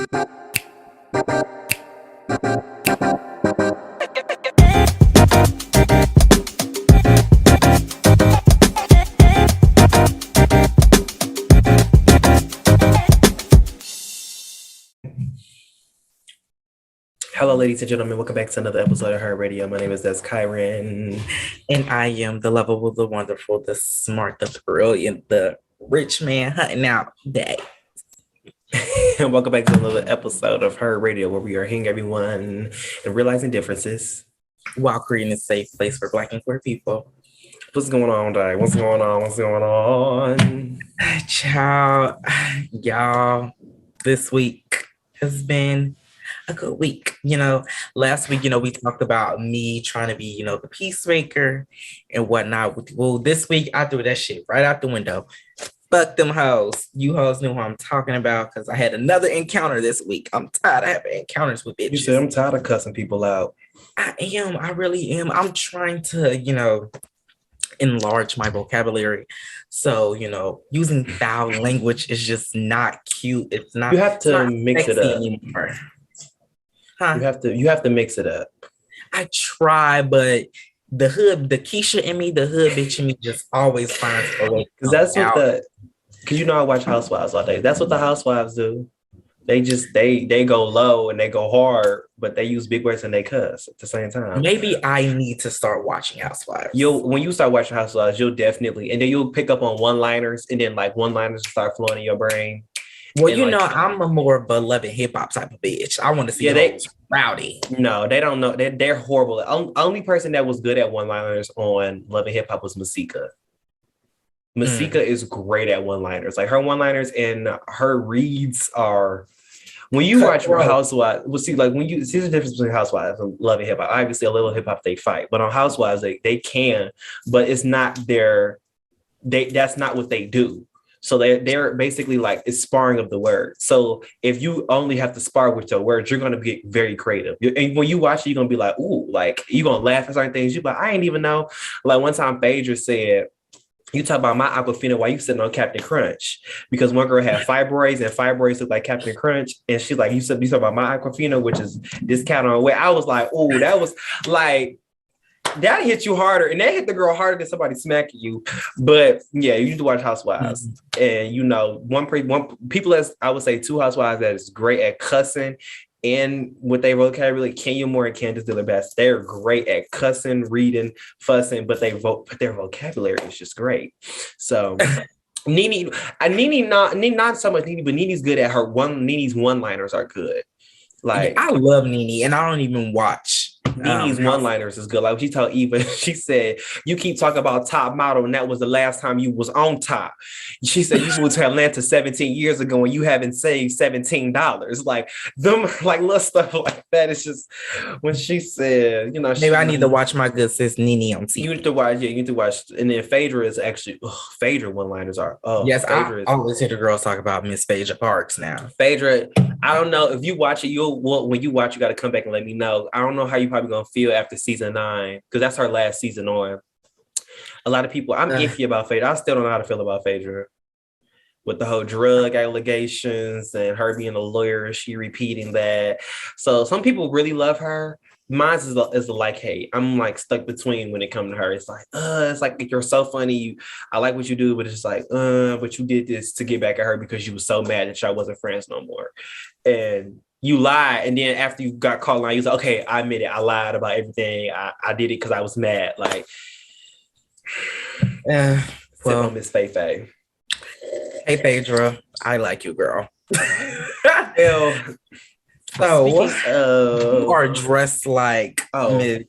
Hello, ladies and gentlemen. Welcome back to another episode of Her Radio. My name is Des Kyron. And I am the lovable, the wonderful, the smart, the brilliant, the rich man hunting out day. And welcome back to another episode of Her Radio, where we are hearing everyone and realizing differences while creating a safe place for Black and queer people. What's going on, Di? What's going on? What's going on? Child, y'all, this week has been a good week. Last week, we talked about me trying to be, the peacemaker and whatnot. Well, this week I threw that shit right out the window. Fuck them hoes. You hoes knew who I'm talking about because I had another encounter this week. I'm tired of having encounters with bitches. You said I'm tired of cussing people out. I am. I really am. I'm trying to, enlarge my vocabulary. So, using foul language is just not cute. It's not. You have to mix it up. Anymore. Huh? You have to mix it up. I try, but the Keisha in me, the hood bitch in me just always finds a way. Because I watch Housewives all day. That's what the Housewives do. They go low and they go hard, but they use big words and they cuss at the same time. Maybe I need to start watching Housewives. When you start watching Housewives, you'll definitely, and then you'll pick up on one-liners, and then like one-liners start flowing in your brain. Well, I'm a more of a Love and Hip Hop type of bitch. I want to see rowdy. No, they don't know. They're horrible. Only person that was good at one-liners on Love and Hip Hop was Masika. Masika is great at one-liners. Like her one-liners and her reads are. When you watch Housewives, when you see the difference between Housewives and Love and Hip Hop. Obviously, a little hip hop they fight, but on Housewives they can, but it's not that's not what they do. So they're basically like it's sparring of the words. So if you only have to spar with your words, you're going to get very creative. And when you watch it, you're going to be like, ooh, like you're going to laugh at certain things. You're like, I ain't even know. Like one time Phaedra said, you talk about my Aquafina while you sitting on Captain Crunch, because one girl had fibroids and fibroids look like Captain Crunch. And she's like, you talk about my Aquafina, which is this cat on way. I was like, oh, that was like, that hit you harder, and that hit the girl harder than somebody smacking you. But yeah, you need to watch Housewives. Mm-hmm. And one people, as I would say, two Housewives that is great at cussing and with their vocabulary. Kenya Moore and Candace Dillard Bass, they're great at cussing, reading, fussing, but their vocabulary is just great. So Nene not so much Nene, but Nene's good at Nene's one-liners are good. Like I love Nene, and I don't even watch. Nene's one-liners is good. Like she told Eva, she said, "You keep talking about top model, and that was the last time you was on top." She said, "You moved to Atlanta 17 years ago, and you haven't saved $17." Like them, like little stuff like that. It's just when she said, maybe I need to watch my good sis Nene on TV. You need to watch. Yeah, you need to watch. And then Phaedra is actually Phaedra one-liners are. Yes, Phaedra I always hear the girls talk about Miss Phaedra Parks now. Phaedra, I don't know if you watch it. When you watch, you got to come back and let me know. I don't know how you probably gonna feel after season 9, because that's her last season on. A lot of people, I'm iffy about Phaedra. I still don't know how to feel about Phaedra with the whole drug allegations and her being a lawyer and she repeating that. So some people really love her. Mine is a like hate. I'm like stuck between when it comes to her. It's like you're so funny. I like what you do, but it's like, but you did this to get back at her because you were so mad that y'all wasn't friends no more. And you lied, and then after you got caught lying, you said, "Okay, I admit it. I lied about everything. I did it because I was mad." Like, well, Miss Faye. Hey, Phaedra, I like you, girl. So you are dressed like Miss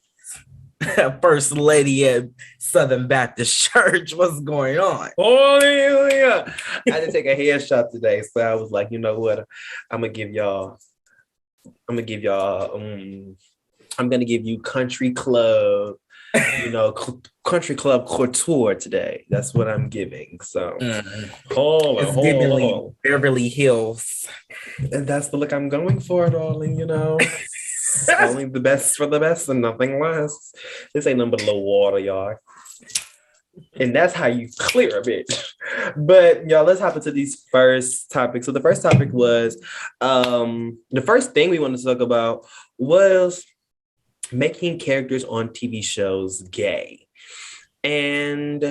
First Lady at Southern Baptist Church. What's going on? Oh yeah! I had to take a headshot today, so I was like, you know what? I'm gonna give you country club, country club couture today. That's what I'm giving. So, Beverly Hills, and that's the look I'm going for, darling. Only the best for the best and nothing less. This ain't nothing but a little water, y'all. And that's how you clear a bitch. But y'all, let's hop into these first topics. So the first topic was the first thing we wanted to talk about was making characters on TV shows gay. And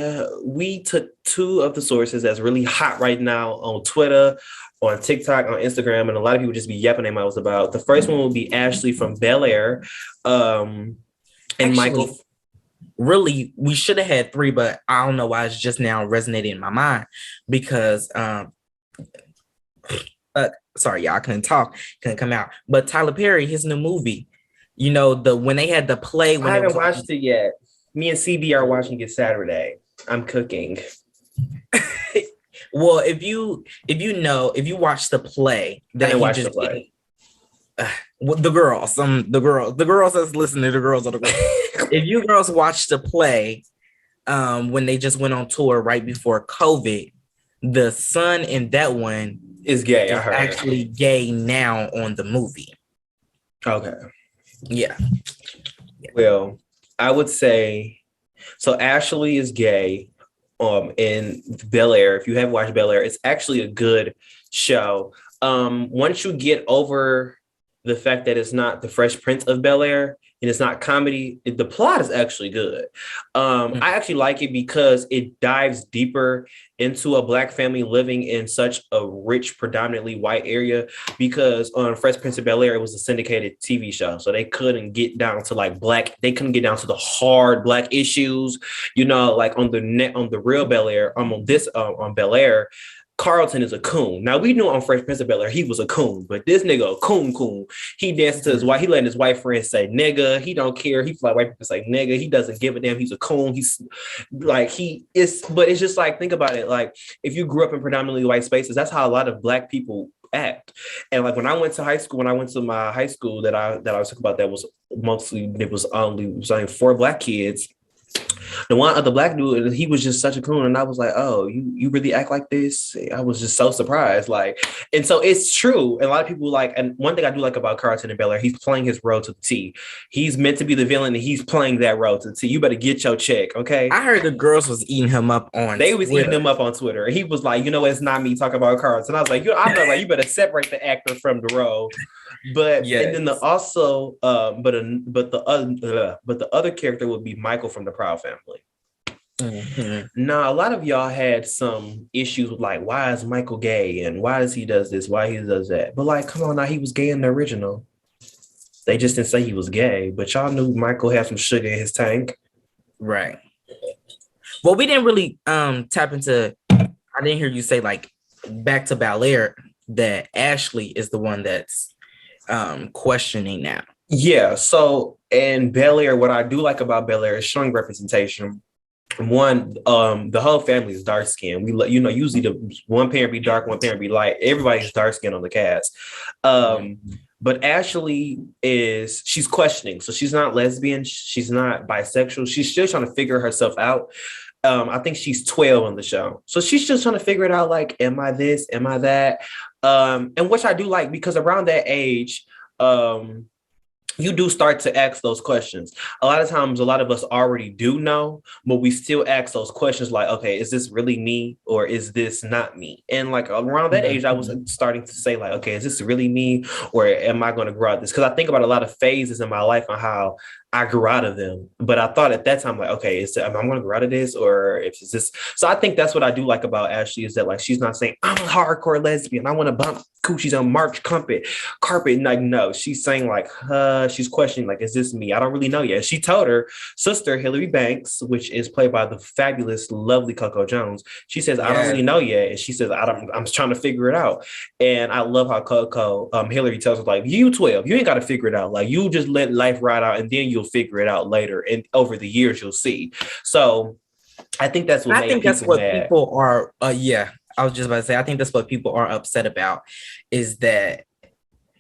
we took two of the sources that's really hot right now on Twitter, on TikTok, on Instagram, and a lot of people just be yapping their mouths about. The first one will be Ashley from Bel Air, and Actually, Michael. Really, we should have had three, but I don't know why it's just now resonating in my mind because sorry, y'all couldn't come out. But Tyler Perry, his new movie, when they had the play when I it haven't was watched it yet. Me and CB are watching it Saturday. I'm cooking. well, if you watch the play I that didn't he watch the just did, play. the girls that's listening, the girls are the girls. If you girls watch the play, when they just went on tour right before COVID, the son in that one Is gay. I is heard. actually gay now on the movie. Okay. Yeah. Well, I would say so. Ashley is gay. In Bel Air. If you haven't watched Bel Air, it's actually a good show. Once you get over the fact that it's not the Fresh Prince of Bel Air and it's not comedy, the plot is actually good. I actually like it because it dives deeper into a Black family living in such a rich, predominantly white area. Because on Fresh Prince of Bel Air, it was a syndicated TV show, so they couldn't get down to like Black. They couldn't get down to the hard Black issues, like on the real Bel Air. On Bel Air, Carlton is a coon. Now we knew on Fresh Prince of Bel Air he was a coon, but this nigga a coon. He dances to his wife. He letting his white friends say nigga. He don't care. He feel like white people say nigga. He doesn't give a damn. He's a coon. He's like but it's just like, think about it. Like, if you grew up in predominantly white spaces, that's how a lot of Black people act. And like when I went to high school, my high school that I was talking about, that was mostly it was only 4 Black kids. The one other Black dude, he was just such a coon, and I was like, "Oh, you really act like this?" I was just so surprised, and so it's true. And a lot of people and one thing I do like about Carlton and Bel Air, he's playing his role to the T. He's meant to be the villain, and he's playing that role to the T. You better get your check, okay? I heard the girls was eating him up on. They was eating him up on Twitter, and he was like, "It's not me talking about Carlton." I was like, you better separate the actor from the role." But yes. And then the other character would be Michael from the Proud Family. Mm-hmm. Now, a lot of y'all had some issues with why is Michael gay and why does he does this, why he does that. But come on now, he was gay in the original. They just didn't say he was gay, but y'all knew Michael had some sugar in his tank. Right. Well, we didn't really tap into. I didn't hear you say back to Bel Air that Ashley is the one that's questioning now. Yeah. So in Bel Air, what I do like about Bel Air is showing representation. One, the whole family is dark skinned. We usually the one parent be dark, one parent be light. Everybody's dark skinned on the cast. But Ashley she's questioning. So she's not lesbian. She's not bisexual. She's still trying to figure herself out. I think she's 12 on the show. So she's just trying to figure it out. Am I this? Am I that? And which I do like, because around that age, you do start to ask those questions. A lot of times, a lot of us already do know, but we still ask those questions okay, is this really me or is this not me? And around that age, I was starting to say okay, is this really me or am I going to grow out of this? Because I think about a lot of phases in my life on how I grew out of them. But I thought at that time, okay, I'm going to grow out of this or if it's this. So I think that's what I do like about Ashley is that she's not saying I'm a hardcore lesbian. I want to bump coochies on March carpet. No, she's saying she's questioning is this me? I don't really know yet. She told her sister Hillary Banks, which is played by the fabulous, lovely Coco Jones. She says, I don't really know yet. And she says, I'm trying to figure it out. And I love how Hillary tells her you 12, you ain't got to figure it out. You just let life ride out and then you'll figure it out later. And over the years, you'll see. So I think that's what people are. Yeah, I was just about to say, I think that's what people are upset about is that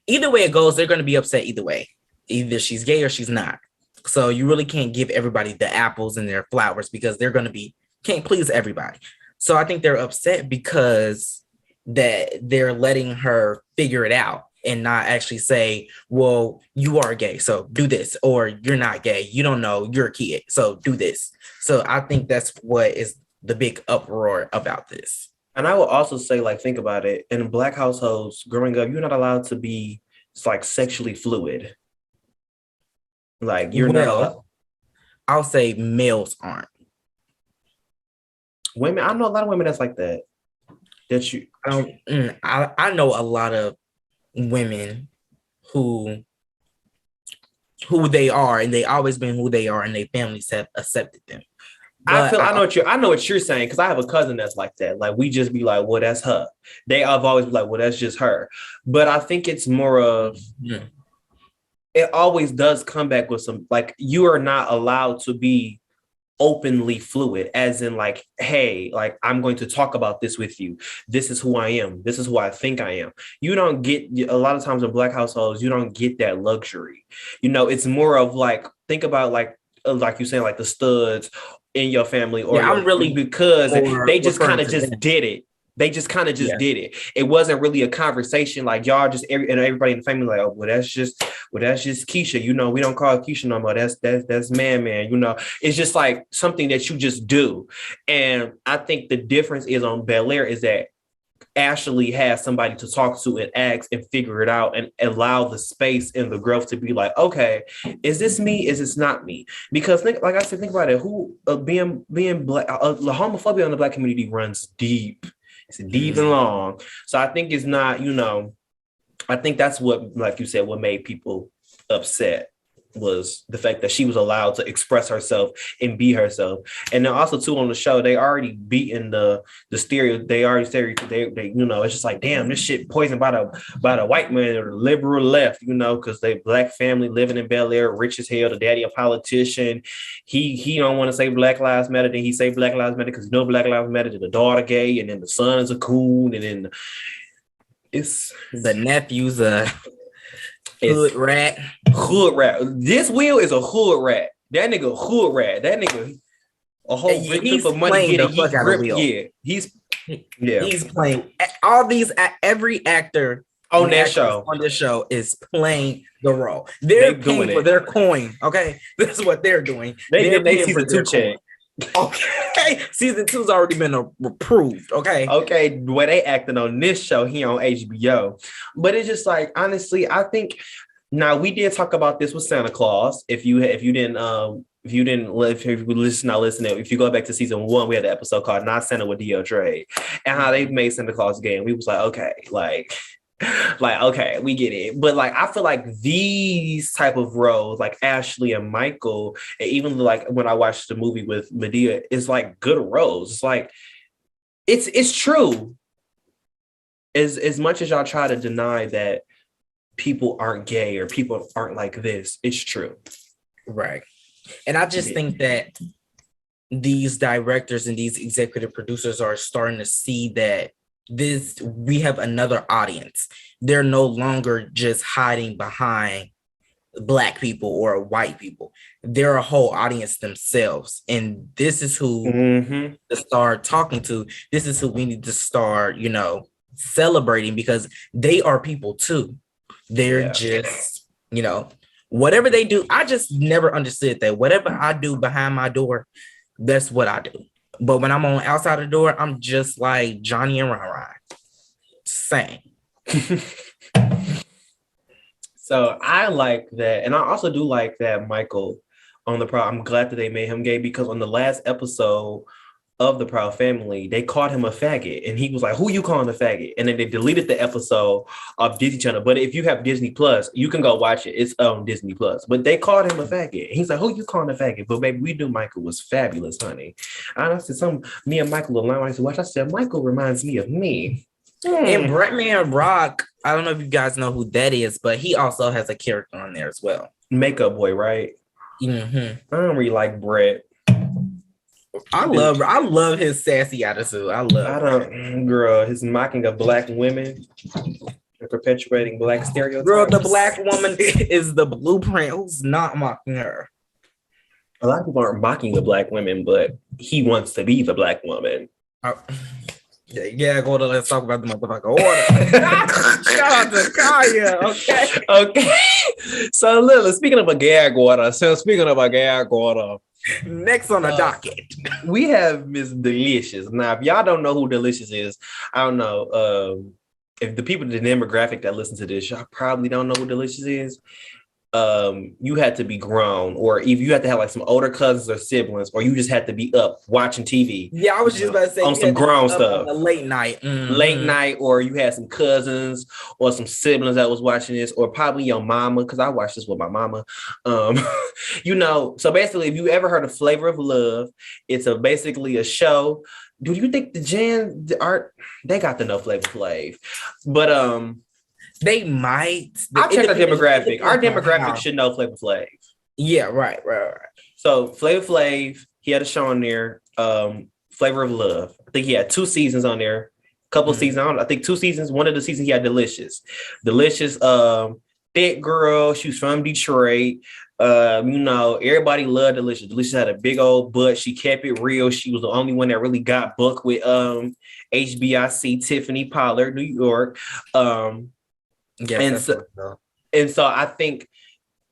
either way it goes, they're going to be upset either way. Either she's gay or she's not. So you really can't give everybody the apples and their flowers because can't please everybody. So I think they're upset because that they're letting her figure it out. and not actually say, well, you are gay, so do this, or you're not gay, you don't know, you're a kid, so do this. So I think that's what is the big uproar about this. And I will also say, like, think about it. In Black households, growing up, you're not allowed to be like sexually fluid. Like, you're not allowed. Well, I'll say males aren't. Women, I know a lot of women that's like that. That you, I know a lot of women who they are, and they always been who they are, and their families have accepted them. I feel I know what you're saying, because I have a cousin that's like that. Like, we just be like, well, that's her. They have always be like, well, that's just her. But I think it's more of it always does come back with some, like, you are not allowed to be openly fluid, as in, like, hey, like, I'm going to talk about this with you. This is who I am. This is who I think I am. You don't get, a lot of times in Black households, you don't get that luxury. It's more of like, think about like you saying, like the studs in your family, or I'm really because they just kind of just did it. They just kind of just did it. It wasn't really a conversation. Like, y'all just everybody in the family like, oh, well, that's just Keisha. We don't call it Keisha no more. That's man. It's just like something that you just do. And I think the difference is on Bel Air is that Ashley has somebody to talk to and ask and figure it out, and allow the space and the growth to be like, okay, is this me? Is this not me? Because think about it. Who being Black, the homophobia in the Black community runs deep. It's deep and long. So I think it's not, I think that's what, like you said, what made people upset was the fact that she was allowed to express herself and be herself. And then also too, on the show, they already beaten the stereo. They already it's just like, damn, this shit poisoned by the white man or the liberal left, because they Black family living in Bel Air, rich as hell, the daddy a politician. He don't want to say Black Lives Matter, then he say Black Lives Matter because Black Lives Matter, then the daughter gay, and then the son is a coon, and then it's the nephew's a hood rat. Hood rat. This Will is a hood rat. That nigga hood rat. That nigga a whole he's for money getting the fuck out of Will. Yeah, he's playing all these. Every actor on that show is playing the role. They're paying for their coin. Okay, this is what they're doing. They're paying for their check. Okay, season 2's already been approved. Okay, the way they acting on this show here on HBO, but it's just like, honestly, I think now we did talk about this with Santa Claus. If you didn't listen, if you go back to season 1, we had an episode called "Not Santa with D.L. Dre," and how they made Santa Claus gay, and we was like, okay, okay, we get it. But like, I feel like these type of roles, like Ashley and Michael, and even like when I watched the movie with Medea, is like good roles. It's like, it's true. As much as y'all try to deny that people aren't gay or people aren't like this, it's true. Right. And I just think that these directors and these executive producers are starting to see that we have another audience. They're no longer just hiding behind Black people or white people. They're a whole audience themselves. And this is who to start talking to. This is who we need to start, celebrating, because they are people too. They're just, whatever they do. I just never understood that. Whatever I do behind my door, that's what I do. But when I'm on outside the door, I'm just like Johnny and Ron. Same. So I like that. And I also do like that Michael on the Proud. I'm glad that they made him gay, because on the last episode of the Proud Family, they called him a faggot. And he was like, who you calling a faggot? And then they deleted the episode of Disney Channel. But if you have Disney Plus, you can go watch it. It's on Disney Plus. But they called him a faggot. And he's like, who you calling a faggot? But baby, we knew Michael was fabulous, honey. And I said, me and Michael alone, I said, watch. I said, Michael reminds me of me. And Bretman Rock, I don't know if you guys know who that is, but he also has a character on there as well. Makeup boy, right? I don't really like Brett. I love his sassy attitude. His mocking of Black women and perpetuating Black stereotypes. Girl, the Black woman is the blueprint. Who's not mocking her? A lot of people aren't mocking the Black women, but he wants to be the Black woman. Yeah, go to let's talk about the motherfucker order. Shout out to Kaya, okay? Okay. So look, speaking of a gag order, Next on the docket. we have Miss Delicious. Now, if y'all don't know who Delicious is, I don't know. If the people, the demographic that listen to this, y'all probably don't know who Delicious is. You had to be grown, or if you had to have like some older cousins or siblings, or you just had to be up watching TV. Yeah, I was just about to say on some grown stuff, on a late night, late night, or you had some cousins or some siblings that was watching this, or probably your mama, because I watched this with my mama. So basically, if you ever heard of Flavor of Love, it's basically a show. Do you think they got the no Flavor Flav? But they might. I'll check our demographic. Our demographic should know Flavor Flav. Yeah, right. So Flavor Flav, he had a show on there. Flavor of Love. I think he had 2 seasons on there. Couple seasons. I think 2 seasons. One of the seasons he had Delicious, thick girl. She was from Detroit. Everybody loved Delicious. Delicious had a big old butt. She kept it real. She was the only one that really got booked with HBIC, Tiffany Pollard, New York. And so I think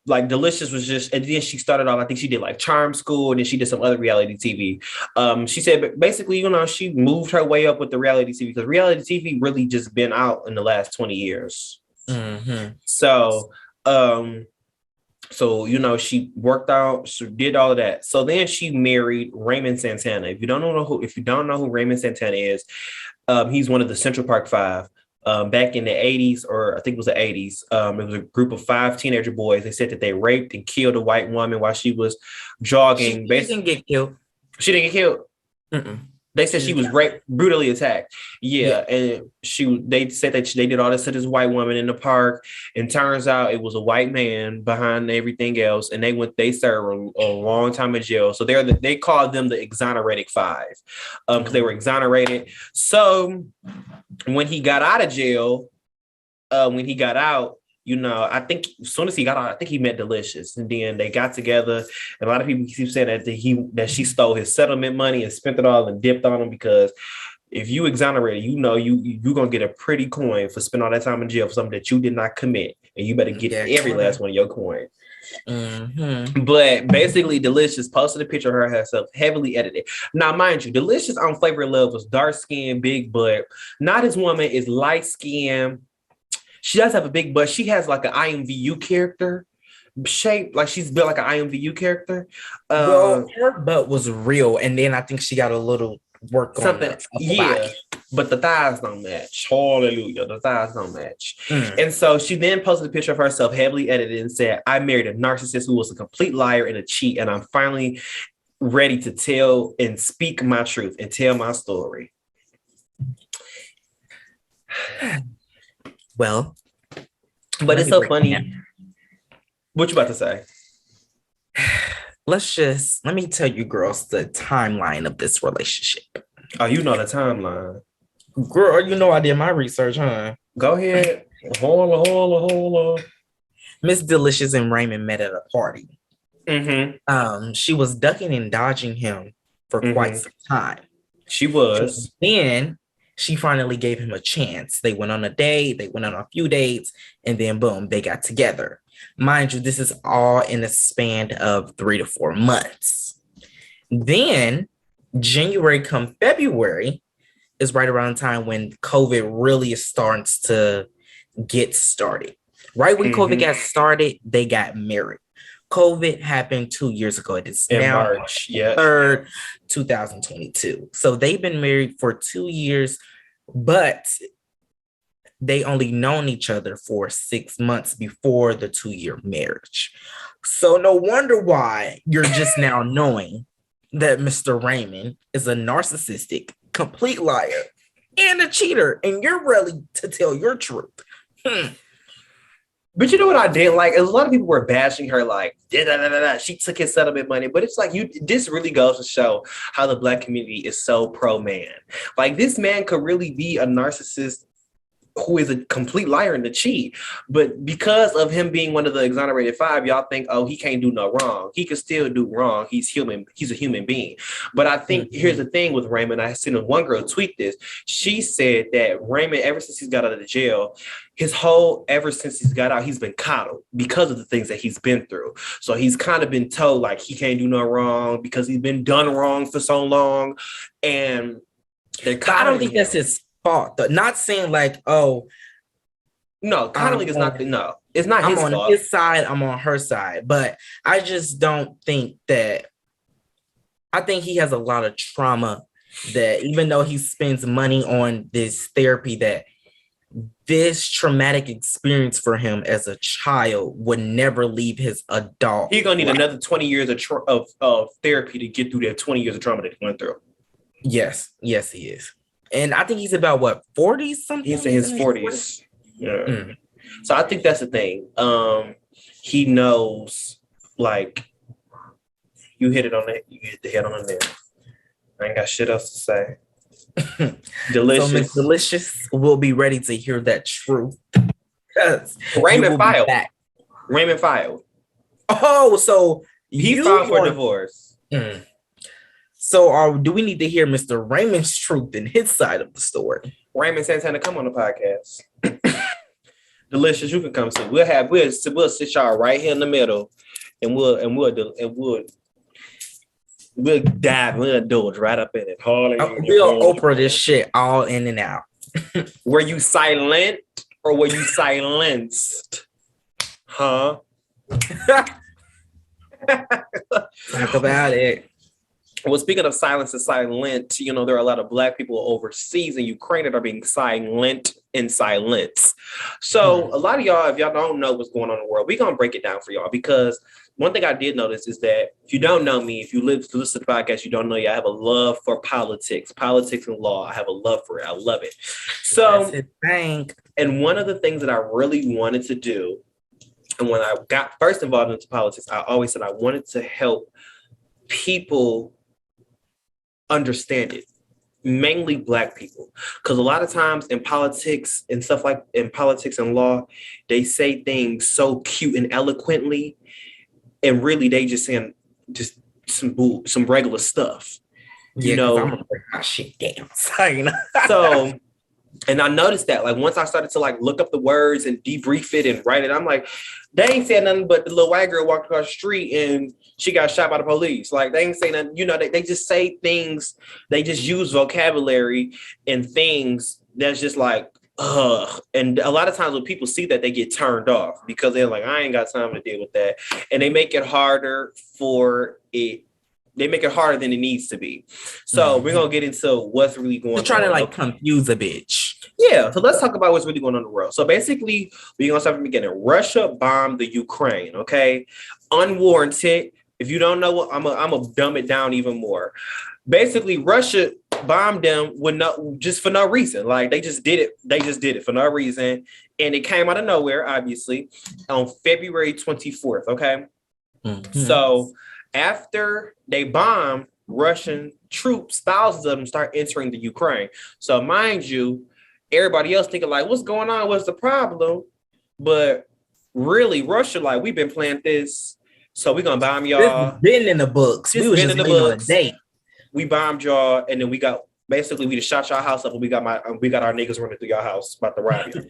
like Delicious was just, and then she started off, I think she did like Charm School, and then she did some other reality TV. She said basically, she moved her way up with the reality TV because reality TV really just been out in the last 20 years. Mm-hmm. So she worked out, she did all of that. So then she married Raymond Santana. If you don't know who Raymond Santana is, he's one of the Central Park Five. Back in the 80s, or I think it was the 80s, it was a group of 5 teenager boys. They said that they raped and killed a white woman while she was jogging. She didn't get killed. She didn't get killed? Mm-mm. They said she was raped, brutally attacked. Yeah. And they said that they did all this to this white woman in the park. And turns out it was a white man behind everything else. And they served a long time in jail. So they called them the exonerated 5 because they were exonerated. So when he got out of jail, I think as soon as he got out, I think he met Delicious, and then they got together. And a lot of people keep saying that she stole his settlement money and spent it all and dipped on him, because if you exonerated, you're gonna get a pretty coin for spending all that time in jail for something that you did not commit, and you better get every last one of your coin. Mm-hmm. But basically, Delicious posted a picture of herself, heavily edited. Now, mind you, Delicious on Flavor of Love was dark skin, big butt. Now this woman is light skin. She does have a big butt. She has like an IMVU character shape, like she's built like an IMVU character. Well, her butt was real, and then I think she got a little work something. On body. But the thighs don't match. Hallelujah, the thighs don't match. And so she then posted a picture of herself, heavily edited, and said, "I married a narcissist who was a complete liar and a cheat, and I'm finally ready to tell and speak my truth and tell my story." Well, but it's so funny. What you about to say? Let me tell you girls the timeline of this relationship. Oh, you know the timeline. Girl, you know I did my research, huh? Go ahead. Hold on. Miss Delicious and Raymond met at a party. Mm-hmm. She was ducking and dodging him for quite some time. She was. Then she finally gave him a chance. They went on a date. They went on a few dates, and then boom, they got together. Mind you, this is all in a span of 3 to 4 months. Then January come February is right around the time when COVID really starts to get started. Right when COVID got started, they got married. COVID happened 2 years ago. It is now March 3rd, 2022. So they've been married for 2 years, but they only known each other for 6 months before the 2-year marriage. So no wonder why you're just now knowing that Mr. Raymond is a narcissistic, complete liar and a cheater, and you're ready to tell your truth. But you know what I didn't like? A lot of people were bashing her like, she took his settlement money. But it's like, this really goes to show how the Black community is so pro-man. Like, this man could really be a narcissist who is a complete liar and a cheat. But because of him being one of the exonerated five, y'all think, oh, he can't do no wrong. He can still do wrong. He's human. He's a human being. But I think here's the thing with Raymond. I seen one girl tweet this. She said that Raymond, ever since he's got out of the jail, ever since he's got out, he's been coddled because of the things that he's been through. So he's kind of been told like he can't do no wrong because he's been done wrong for so long. And I don't think that's his fault. Though. Not saying like, oh, no, coddling is not. No, it's not his fault. I'm on his side. I'm on her side, but I just don't think that. I think he has a lot of trauma that, even though he spends money on this therapy, that this traumatic experience for him as a child would never leave his adult. He's gonna need another 20 years of therapy to get through that 20 years of trauma that he went through. Yes, he is. And I think he's about what, 40 something? He's in his 40s. Yeah. So I think that's the thing. He knows, like, you hit the head on the nail. I ain't got shit else to say. Delicious. So Miss Delicious will be ready to hear that truth. Raymond filed. Oh, so he filed for divorce. So do we need to hear Mr. Raymond's truth in his side of the story? Raymond Santana, come on the podcast. Delicious, you can come too. We'll sit y'all right here in the middle, and we'll dive, we'll indulge right up in it. We'll Oprah this shit all in and out. Were you silent or were you silenced? Huh? Talk about it. Well, speaking of silence and silent, there are a lot of Black people overseas in Ukraine that are being silent and silenced. So a lot of y'all, if y'all don't know what's going on in the world, we're going to break it down for y'all, because one thing I did notice is that if you don't know me, if you listen to the podcast, you don't know me, I have a love for politics and law. I have a love for it. I love it. So, and one of the things that I really wanted to do, and when I got first involved into politics, I always said I wanted to help people understand it, mainly Black people, because a lot of times in politics and stuff, like in politics and law, they say things so cute and eloquently, and really they just saying just some regular stuff. I'm gonna break my shit down. So, and I noticed that, like, once I started to like look up the words and debrief it and write it, I'm like, they ain't said nothing but the little white girl walked across the street and she got shot by the police. Like, they ain't say nothing, they just say things, they just use vocabulary and things that's just like, ugh. And a lot of times when people see that, they get turned off because they're like, I ain't got time to deal with that. And they make it harder than it needs to be. So we're going to get into what's really going on. They're trying to confuse a bitch. Yeah. So let's talk about what's really going on in the world. So basically, we're going to start from the beginning. Russia bombed the Ukraine. Okay. Unwarranted. If you don't know what, I'm going to dumb it down even more. Basically, Russia bombed them just for no reason. Like, they just did it. They just did it for no reason. And it came out of nowhere, obviously, on February 24th. Okay. So after they bombed, Russian troops, thousands of them, start entering the Ukraine. So mind you, everybody else thinking like, what's going on? What's the problem? But really, Russia, like, we've been planning this, so we're gonna bomb y'all. It's been in the books. We was just waiting on a date. We bombed y'all, and then we just shot y'all house up, and we got our niggas running through your house about to rob you.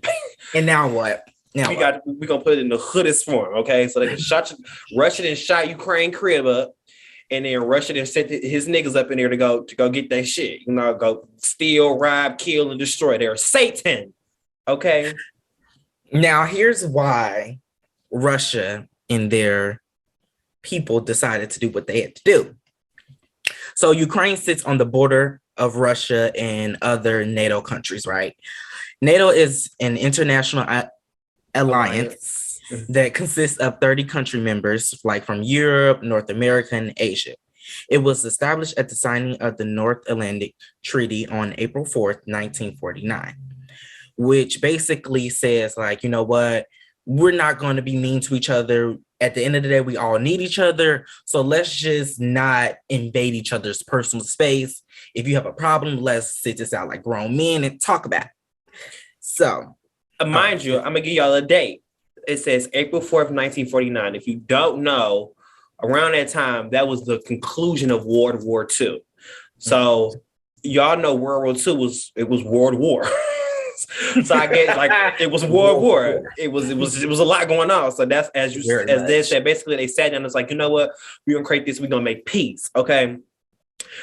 And now what? We're gonna put it in the hoodest form, okay? So they can Russia and shot Ukraine crib up, and then Russia then sent his niggas up in there to go get that shit. Go steal, rob, kill, and destroy. They're Satan. Okay. Now here's why Russia and their people decided to do what they had to do. So Ukraine sits on the border of Russia and other NATO countries, right? NATO is an international alliance that consists of 30 country members, like from Europe, North America, and Asia. It was established at the signing of the North Atlantic Treaty on April 4th, 1949, which basically says, like, you know what? We're not going to be mean to each other. At the end of the day, we all need each other. So let's just not invade each other's personal space. If you have a problem, let's sit this out like grown men and talk about it. So Mind you, I'm gonna give y'all a date. It says April 4th, 1949. If you don't know, around that time, that was the conclusion of World War II. So y'all know World War II was World War. So I guess like it was World War. It was a lot going on. So that's as they said, basically they sat down and it's like, you know what, we're gonna create this, we're gonna make peace. Okay.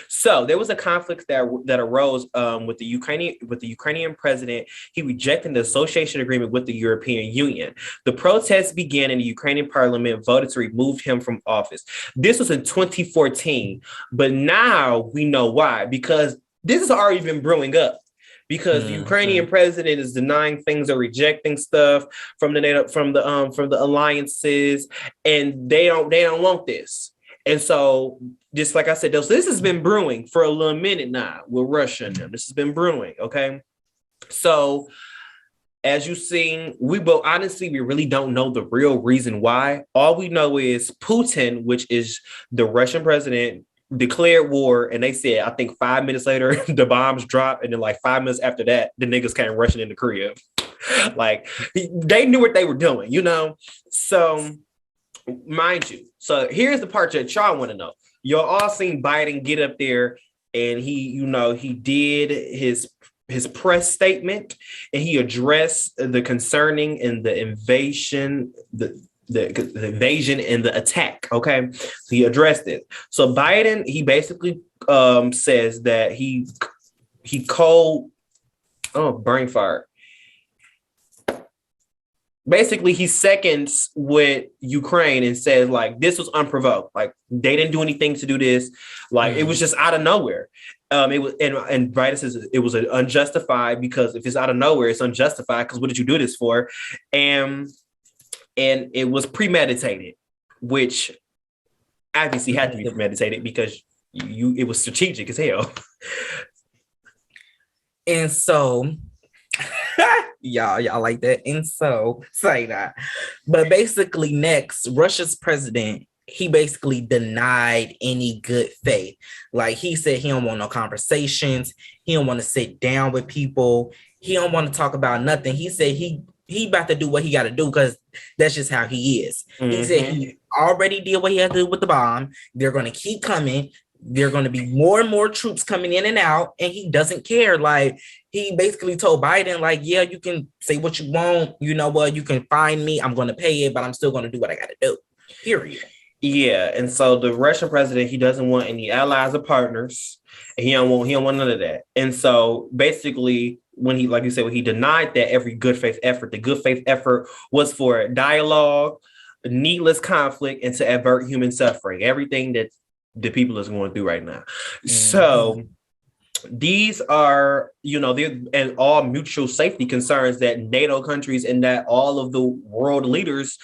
So there was a conflict that arose with the Ukrainian president. He rejected the association agreement with the European Union. The protests began and the Ukrainian parliament voted to remove him from office. This was in 2014, but now we know why, because this has already been brewing up. Because the Ukrainian president is denying things or rejecting stuff from the NATO, from the alliances, and they don't want this. And so, just like I said, this has been brewing for a little minute now with Russia and them. This has been brewing, okay? So, as you've seen, we really don't know the real reason why. All we know is Putin, which is the Russian president, declared war, and they said, I think 5 minutes later, the bombs dropped, and then like 5 minutes after that, the niggas came rushing into Korea. Like, they knew what they were doing, you know? So, mind you, so here's the part that y'all want to know. Y'all all seen Biden get up there and he did his press statement and he addressed the concerning and the invasion, the invasion and the attack. Okay. So he addressed it. So Biden, he basically says that he called, brain fire. Basically, he seconds with Ukraine and says, like, this was unprovoked. Like, they didn't do anything to do this. Like, it was just out of nowhere. It was, and Biden says it was unjustified, because if it's out of nowhere, it's unjustified, because what did you do this for? And it was premeditated, which obviously had to be premeditated because it was strategic as hell. And so... y'all like that, and so say that. But basically, next, Russia's president, he basically denied any good faith. Like, he said he don't want no conversations, he don't want to sit down with people, he don't want to talk about nothing. He said he about to do what he got to do, because that's just how he is. He said he already did what he had to do with the bomb. They're going to keep coming. There are going to be more and more troops coming in and out, and he doesn't care. Like, he basically told Biden, like, yeah, you can say what you want. You know what? You can find me. I'm going to pay it, but I'm still going to do what I got to do. Period. Yeah. And so the Russian president, he doesn't want any allies or partners. And he don't want none of that. And so basically, when he, like you said, when he denied that every good faith effort, the good faith effort was for dialogue, needless conflict, and to avert human suffering. Everything that the people is going through right now. So these are, they're and all mutual safety concerns that NATO countries and that all of the world leaders,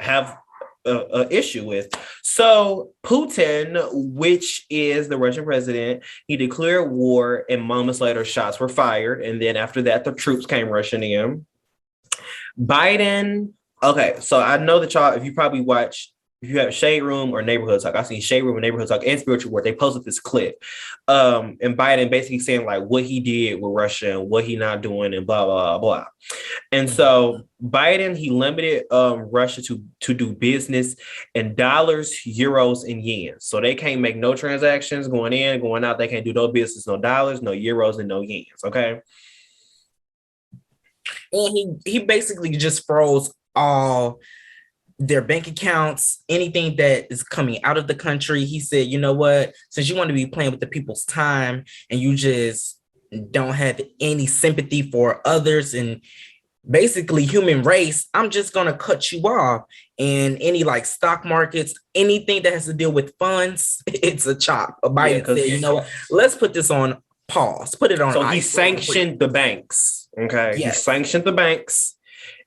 have an issue with. So Putin, which is the Russian president, he declared war, and moments later shots were fired. And then after that, the troops came rushing in. Biden. Okay. So I know that y'all, if you have Shade Room or Neighborhood Talk, I've seen Shade Room and Neighborhood Talk and Spiritual Work, they posted this clip. And Biden basically saying like what he did with Russia and what he not doing and blah, blah, blah. And so Biden, he limited Russia to do business in dollars, euros, and yen. So they can't make no transactions going in, going out. They can't do no business, no dollars, no euros, and no yens. Okay. And he basically just froze all their bank accounts, anything that is coming out of the country. He said, you know what, since you want to be playing with the people's time and you just don't have any sympathy for others and basically human race, I'm just going to cut you off. And any like stock markets, anything that has to deal with funds, it's a chop. Biden said, you know what, let's put this on pause, put it on. So he sanctioned the banks. Okay. Yes. He sanctioned the banks.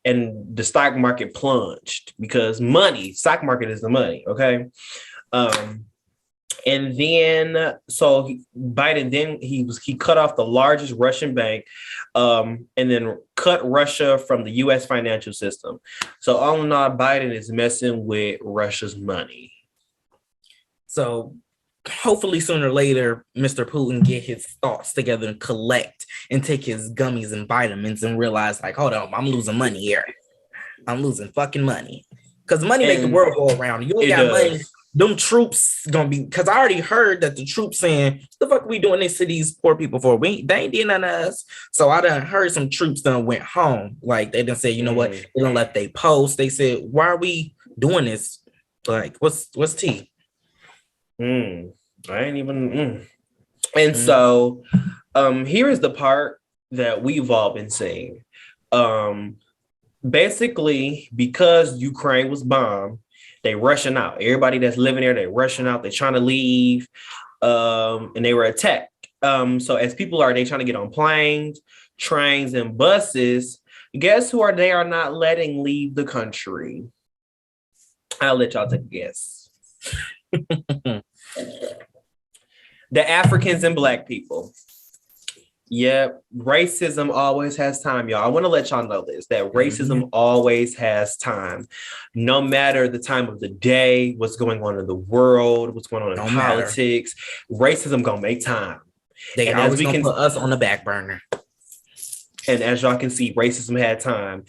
And the stock market plunged because stock market is the money. Okay. And then, so Biden, then he cut off the largest Russian bank, and then cut Russia from the US financial system. So all in all, Biden is messing with Russia's money. So hopefully sooner or later, Mr. Putin get his thoughts together and collect and take his gummies and vitamins and realize, like, hold on, I'm losing money here. I'm losing fucking money. Because money make the world go around. You ain't got money. Them troops gonna be, because I already heard that the troops saying, the fuck we doing this to these poor people for? They ain't doing nothing to us. So I done heard some troops done went home. Like they done said, you know what? They done left they post. They said, why are we doing this? Like, what's tea? I ain't even. And so, here is the part that we've all been saying. Basically, because Ukraine was bombed, they rushing out. Everybody that's living there, they rushing out. They're trying to leave, and they were attacked. So as people are, they trying to get on planes, trains, and buses. Guess who are they are not letting leave the country? I'll let y'all take a guess. The Africans and Black people. Yep, racism always has time, y'all. I want to let y'all know this, that racism always has time. No matter the time of the day, what's going on in the world, what's going on in politics, racism gonna make time. They always gonna put us on the back burner. And as y'all can see, racism had time.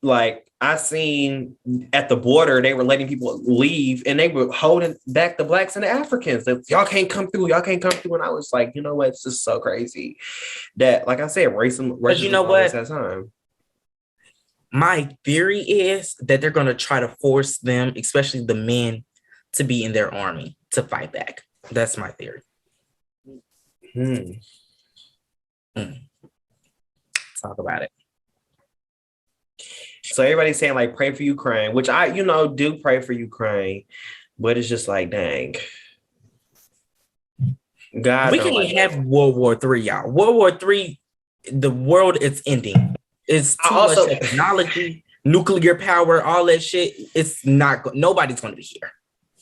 Like, I seen at the border, they were letting people leave and they were holding back the Blacks and the Africans. Y'all can't come through. Y'all can't come through. And I was like, you know what? It's just so crazy that, like I said, racism you know always has time. My theory is that they're going to try to force them, especially the men, to be in their army to fight back. That's my theory. Talk about it. So everybody's saying, like, pray for Ukraine, which I, do pray for Ukraine, but it's just like, dang. God, we can't have World War III, y'all. World War III, the world is ending. It's too much technology, nuclear power, all that shit. It's not, nobody's going to be here.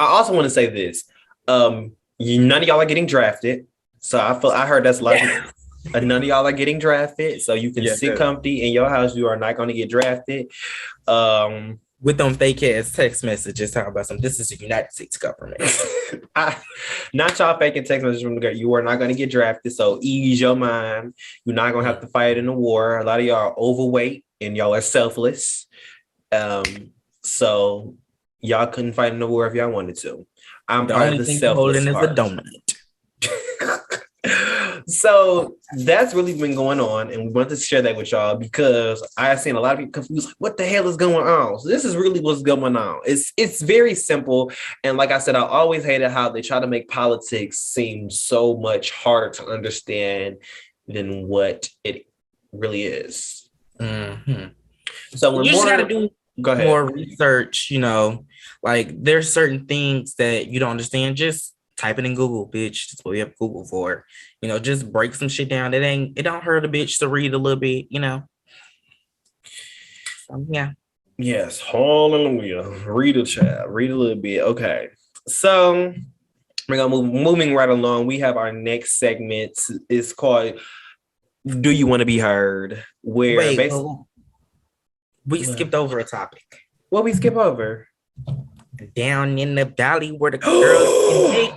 I also want to say this. None of y'all are getting drafted. So I heard that's like, none of y'all are getting drafted. So you can sit comfy in your house. You are not going to get drafted. With them fake ass text messages talking about this is the United States government. Not y'all faking text messages from the government. You are not going to get drafted. So ease your mind. You're not going to have to fight in the war. A lot of y'all are overweight and y'all are selfless. So y'all couldn't fight in the war if y'all wanted to. I'm the part only of the thing selfless holding part. is a donut. So that's really been going on, and we wanted to share that with y'all because I've seen a lot of people confused, like, what the hell is going on? So this is really what's going on. It's very simple, and like I said, I always hated how they try to make politics seem so much harder to understand than what it really is. So when you just got to do more research, like there's certain things that you don't understand. Just type it in Google, bitch. That's what we have Google for. Just break some shit down. It don't hurt a bitch to read a little bit, So, yeah. Yes, hallelujah. Read a chat. Read a little bit. Okay. So we're gonna moving right along. We have our next segment. It's called Do You Want to Be Heard? Where we skipped over a topic. What we skip over? Down in the valley where the girls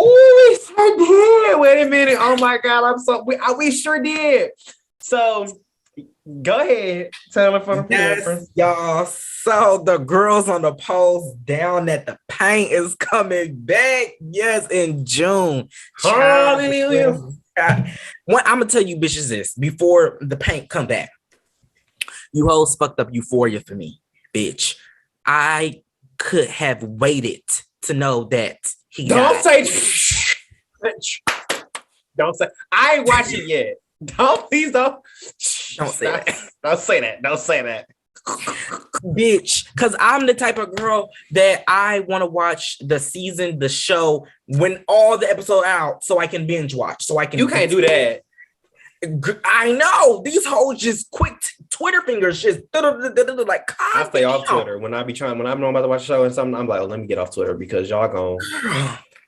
Oh, we sure did. Wait a minute. Oh my God. We sure did. So go ahead. Tell it for the people. Y'all. So the girls on the post down at the paint is coming back. Yes, in June. Hallelujah. I'm gonna tell you bitches this before the paint come back. You hoes fucked up Euphoria for me, bitch. I could have waited to know that he Don't say I ain't watched it yet. Don't say that. Don't say that. Bitch, because I'm the type of girl that I want to watch the show when all the episodes out so I can binge watch. So I can. You can't do that. I know these hoes just quick Twitter fingers just like. I stay off Twitter when I'm about to watch a show and something. I'm like, let me get off Twitter because y'all gone.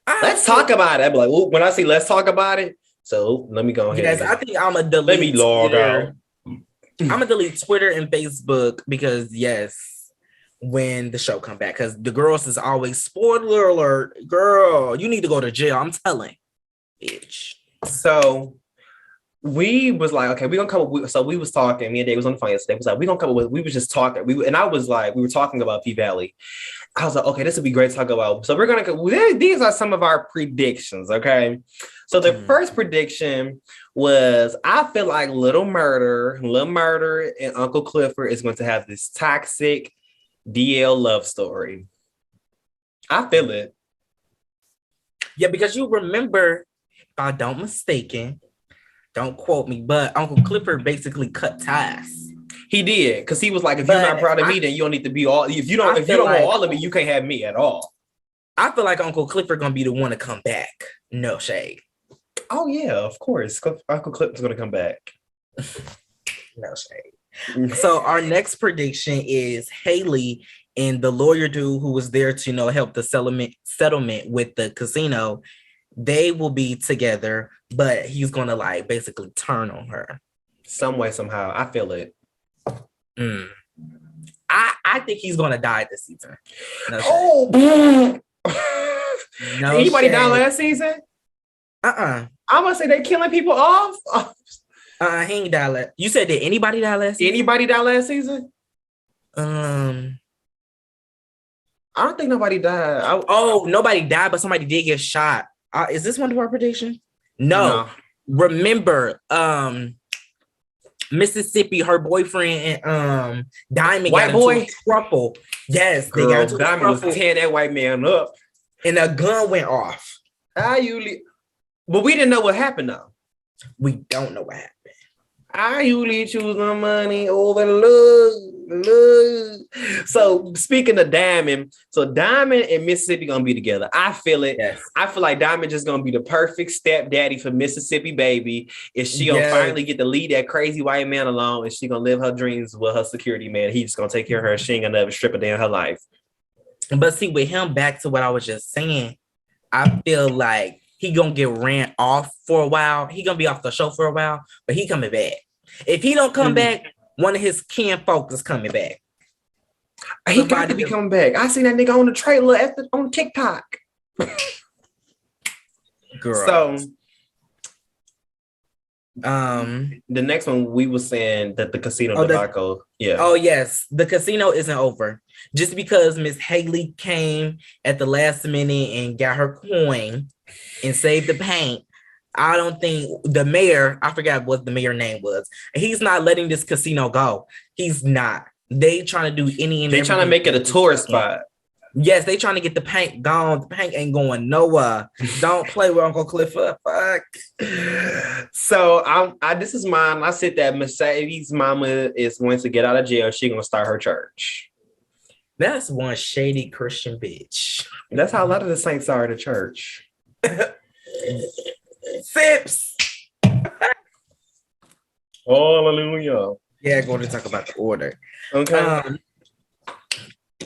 Let's talk about it. I'd be like, when I see let's talk about it. So let me go ahead. Yes, I think I'm gonna delete. Let me log out. I'm gonna delete Twitter and Facebook because yes, when the show come back, because the girls is always spoiler alert, girl, you need to go to jail. I'm telling, bitch. So we was like, okay, we're gonna come up with, so we was talking, me and Dave was on the phone yesterday. Was like, we're gonna come up with, we was just talking. And I was like, we were talking about P Valley. I was like, okay, this would be great to talk about. So we're gonna go, these are some of our predictions, okay? So the first prediction was, I feel like Little Murder and Uncle Clifford is going to have this toxic DL love story. I feel it. Yeah, because you remember, if I don't mistaken, don't quote me, but Uncle Clifford basically cut ties. He did, because he was like, if you're not proud of me, then you don't need to be all. If you don't want all of me, you can't have me at all. I feel like Uncle Clifford gonna be the one to come back. No shade. Oh yeah, of course. Uncle Clifford's gonna come back. No shade. So our next prediction is Haley and the lawyer dude who was there to, help the settlement with the casino. They will be together, but he's gonna like basically turn on her. Some way, somehow. I feel it. I think he's gonna die this season. No anybody shade. die last season? I'm gonna say they killing people off. He ain't die last. You said, did anybody die last season? Anybody die last season? I don't think nobody died. Nobody died, but somebody did get shot. Is this one of our predictions? No. Remember, Mississippi, her boyfriend and Diamond white boy trouble. Yes, girl, they got into Diamond was tearing that white man up, and a gun went off. But we didn't know what happened though. We don't know what happened. I usually choose my money over love. So speaking of Diamond, so Diamond and Mississippi gonna be together. I feel it. Yes. I feel like Diamond just gonna be the perfect stepdaddy for Mississippi baby. Is she gonna finally get to leave that crazy white man alone? And she gonna live her dreams with her security man? He's just gonna take care of her. She ain't gonna never strip a day in her life. But see, with him, back to what I was just saying, I feel like he gonna get ran off for a while. He gonna be off the show for a while, but he coming back. If he don't come back, one of his kin folk is coming back. He got to be coming back. I seen that nigga on the trailer on TikTok. Girl. So, the next one we were saying that the casino debacle. Oh yes, the casino isn't over. Just because Miss Haley came at the last minute and got her coin and saved the paint, I don't think the mayor, I forgot what the mayor name was, he's not letting this casino go. He's not. They trying to do any and they trying to make it a tourist spot. Yes, they trying to get the paint gone. The paint ain't going nowhere. Don't play with Uncle Clifford. Fuck. So this is mine. I said that Mercedes' mama is going to get out of jail. She's gonna start her church. That's one shady Christian bitch. That's how a lot of the saints are at the church. Sips. Hallelujah. Yeah, going to talk about the order. Okay.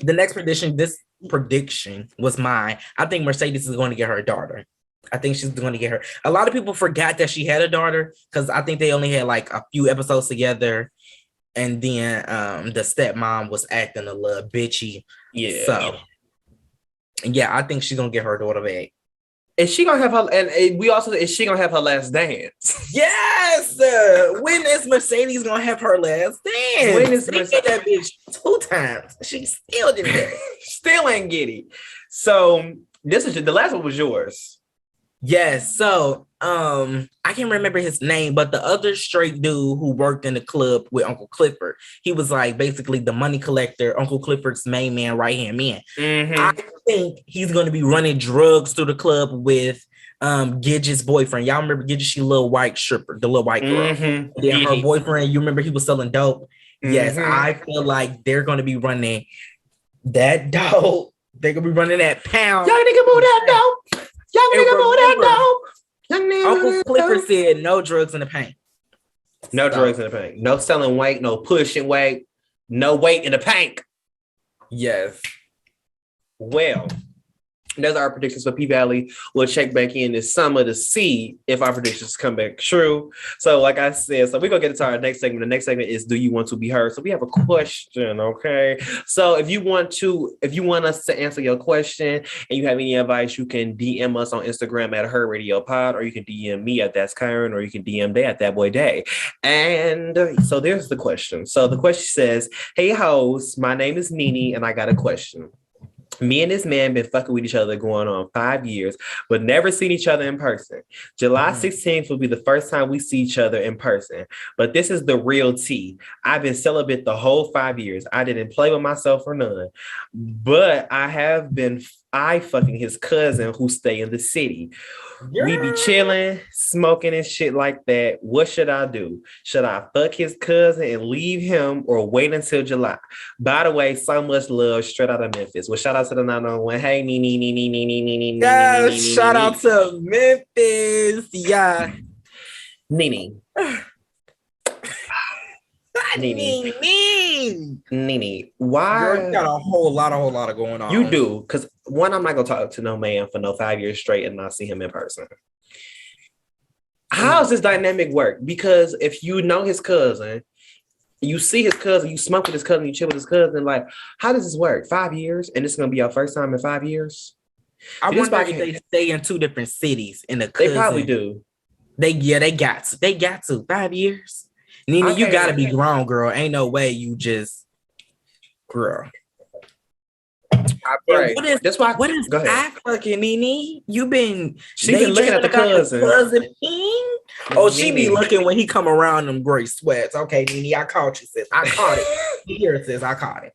The next prediction, this prediction was mine. I think Mercedes is going to get her daughter. I think she's going to get her. A lot of people forgot that she had a daughter because I think they only had like a few episodes together. And then the stepmom was acting a little bitchy. Yeah. So, yeah, I think she's going to get her daughter back. Is she gonna have her? And we also is she gonna have her last dance? Yes. When is Mercedes gonna have her last dance? When is Mercedes? That bitch 2 times? She still didn't get it. Still ain't get it. So this is the last one was yours. Yes. So I can't remember his name, but the other straight dude who worked in the club with Uncle Clifford, he was like basically the money collector, Uncle Clifford's main man, right hand man. Mm-hmm. I think he's going to be running drugs through the club with Gidget's boyfriend. Y'all remember Gidget? She little white stripper, the little white girl. Mm-hmm. Then her boyfriend, you remember he was selling dope. Mm-hmm. Yes, I feel like they're going to be running that dope. They're going to be running that pound. Y'all nigga move that dope. Y'all nigga move that dope. Uncle Clifford said no drugs in the paint. No drugs in the paint. No selling weight. No pushing weight. No weight in the paint. Yes. Well, Those are our predictions for P Valley. We'll check back in this summer to see if our predictions come back true. So, like I said, so we're gonna get into our next segment. The next segment is "Do you want to be heard?" So we have a question, okay? So if you want us to answer your question and you have any advice, you can DM us on Instagram at Her Radio Pod, or you can DM me at That's Kyron, or you can DM Day at That Boy Day. And so there's the question. So the question says, "Hey host, my name is Nene, and I got a question. Me and this man been fucking with each other going on 5 years, but never seen each other in person. July 16th will be the first time we see each other in person. But this is the real tea. I've been celibate the whole 5 years. I didn't play with myself or none. But I fucking his cousin who stay in the city. Yeah. We be chilling, smoking and shit like that. What should I do? Should I fuck his cousin and leave him or wait until July? By the way, so much love straight out of Memphis." Well, shout out to the 901. Hey, Nene. Yeah, shout out to Memphis. Yeah. Nene. Nene, why? Girl, you got a whole lot of going on. You do, because one, I'm not gonna talk to no man for no 5 years straight and not see him in person. How does this dynamic work? Because if you know his cousin, you see his cousin, you smoke with his cousin, you chill with his cousin, like, how does this work? 5 years, and this is gonna be our first time in 5 years? I wonder if they stay in two different cities in the cousin. They probably do. They got to 5 years. Nene, you gotta be grown, girl. Ain't no way you just, girl. That's why. What is I fucking Nene? She's been looking at the cousin. Oh, she be looking when he come around them gray sweats. Okay, Nene, I caught you, sis. I caught it. Here, sis, I caught it.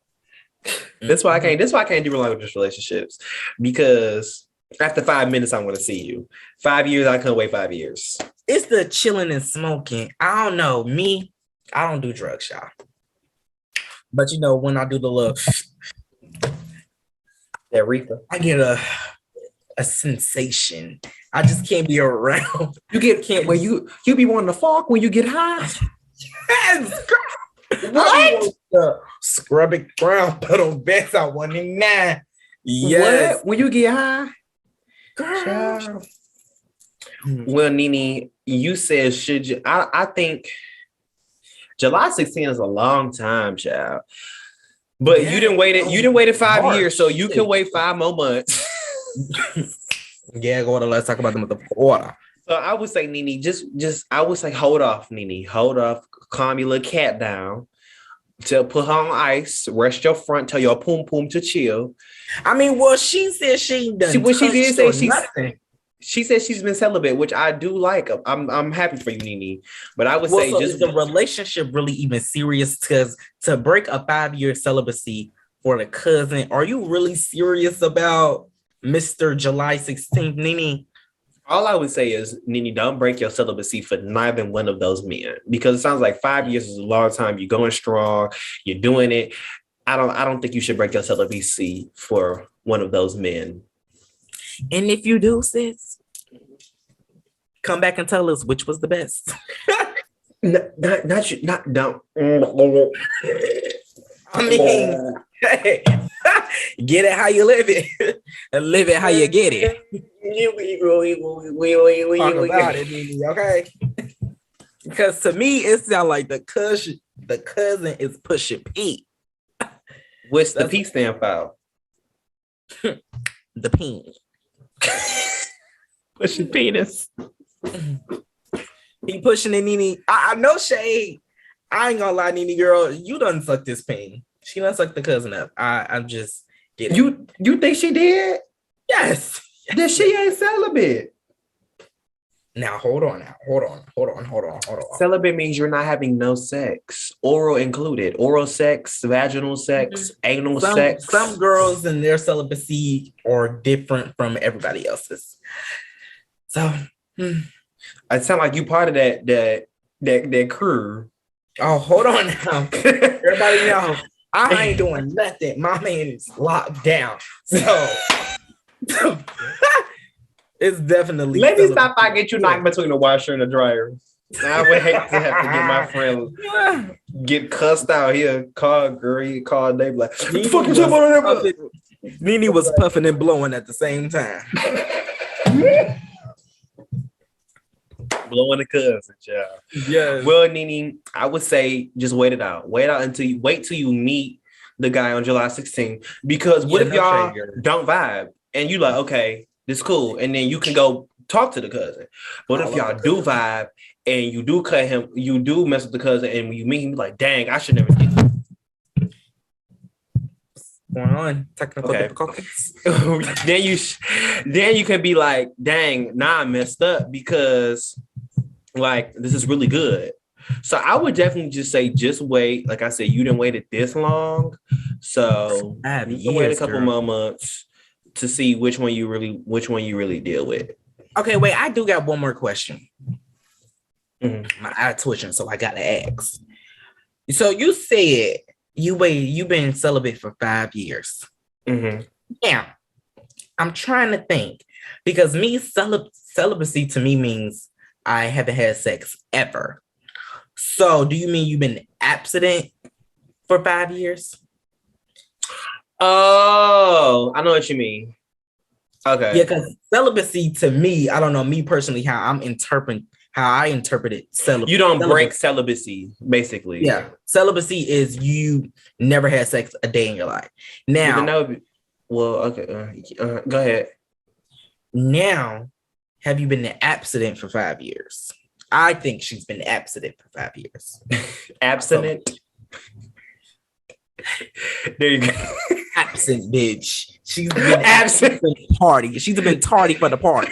That's why I can't do long distance relationships, because after 5 minutes, I want to see you. 5 years, I couldn't wait 5 years. It's the chilling and smoking. I don't know. Me, I don't do drugs, y'all. But you know, when I do the little that reefer, I get a sensation. I just can't be around. You be wanting to fuck when you get high. Yes, what? Scrub it ground, put on best I 199. Yes. What? When you get high? Girl. Well, Nene, you said should you? I think July 16th is a long time, child. But you didn't wait it. You didn't wait it 5 years, so you can wait 5 more months. Yeah, go on. Let's talk about them with the water. So I would say, Nene, I would say, hold off, Nene, hold off, calm your little cat down. To put her on ice, rest your front, tell your poom poom to chill. I mean, well, she said she done. She said she's been celibate, which I do like. I'm happy for you, Nene. But I would say, is the relationship really even serious? Because to break a 5-year celibacy for the cousin, are you really serious about Mr. July 16th, Nene? All I would say is, Nene, don't break your celibacy for neither one of those men, because it sounds like 5 years is a long time. You're going strong. You're doing it. I don't think you should break your celibacy for one of those men. And if you do, sis, come back and tell us which was the best. Don't. I mean, hey, get it how you live it, and live it how you get it. Talk about it, Nene, okay? Because to me, it sounds like the cousin is pushing P. What's the P stand for? The peen. Pushing penis. He pushing it, Nene. I know shade. I ain't gonna lie, Nene girl. You done sucked this pain. She done sucked the cousin up. I'm just kidding. You think she did? Yes. Then she ain't celibate. Now hold on. Celibate means you're not having no sex, oral included. Oral sex, vaginal sex, anal sex. Some girls in their celibacy are different from everybody else's. So it sounds like you part of that crew. Oh, hold on now. Everybody know I ain't doing nothing. My man is locked down. So it's definitely. Let me stop by get you knocked between the washer and the dryer. I would hate to have to get my friend get cussed out here. Call girl, he called. They be like, "What the fuck you talking about?" Nene was puffing and blowing at the same time. Blowing the cousin, child. Yes. Well, Nene, I would say just wait it out. Wait till you meet the guy on July 16th. Because what if y'all don't vibe and you like, okay, this is cool, and then you can go talk to the cousin. What if y'all do vibe and you do cut him, you do mess with the cousin, and when you meet him, like, dang, I should never get this. Going on technical difficulties. then you can be like, dang, nah, I messed up because like this is really good. So I would definitely just say just wait. Like I said, you didn't wait it this long, so you can wait a couple more months to see which one you really deal with. Okay, wait, I do got one more question. My eye twitching, so I gotta ask. So you said you've been celibate for 5 years. Now, I'm trying to think because celibacy to me means I haven't had sex ever. So do you mean you've been abstinent for 5 years? Oh, I know what you mean. Okay. Yeah, because celibacy to me, I don't know, me personally, how I interpreted celibacy. You don't break celibacy, basically. Yeah. Celibacy is you never had sex a day in your life. Now, okay. Go ahead. Now, have you been abstinent for 5 years? I think she's been abstinent for 5 years. Abstinent? There you go. Absent, bitch. She's been absent for the party. She's been tardy for the party.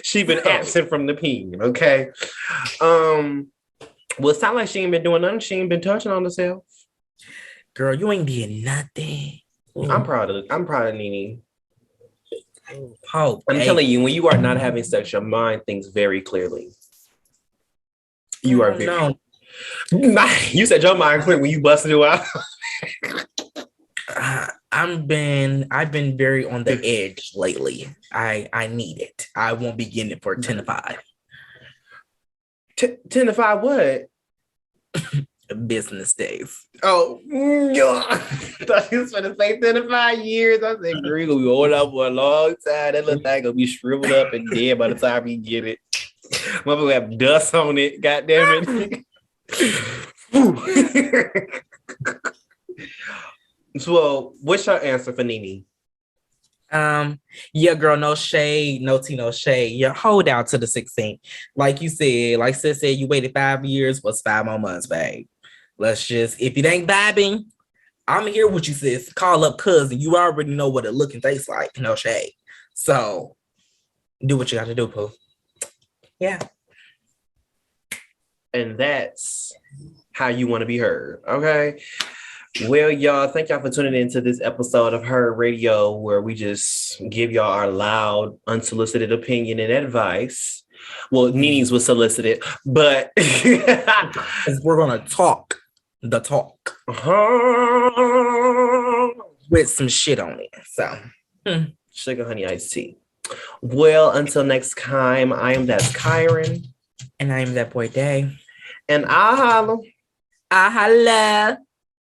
She's been absent from the peen, okay? Well, it sounds like she ain't been doing nothing. She ain't been touching on herself. Girl, you ain't did nothing. Ooh. I'm proud of Nene. Oh, I'm telling you, when you are not having sex, your mind thinks very clearly. You are very. No. You said your mind clear when you busted it out. I've been very on the edge lately. I need it. I won't be getting it for 10 to 5. 10 to 5 what? Business days. Oh, I thought you was going to say 10 to 5 years. I said, girl, gonna be holding up for a long time. That little thing gonna be shriveled up and dead by the time you get it. Motherfucker have dust on it. God damn it. So, what's your answer for Nene? Yeah, girl, no shade, no tea, no shade. Yeah, hold out to the 16th. Like you said, like sis said, you waited 5 years. What's 5 more months, babe? Let's just, if it ain't vibing, I'm here with you, sis. Call up cousin. You already know what it look and tastes like. No shade. So, do what you got to do, Pooh. Yeah. And that's how you want to be heard, okay? Well, y'all, thank y'all for tuning into this episode of Her Radio, where we just give y'all our loud, unsolicited opinion and advice. Well, Nene's was solicited, but we're gonna talk the talk with some shit on it. So, sugar honey iced tea. Well, until next time, I am that's Kyron, and I am that boy Day, and I holla. I holla.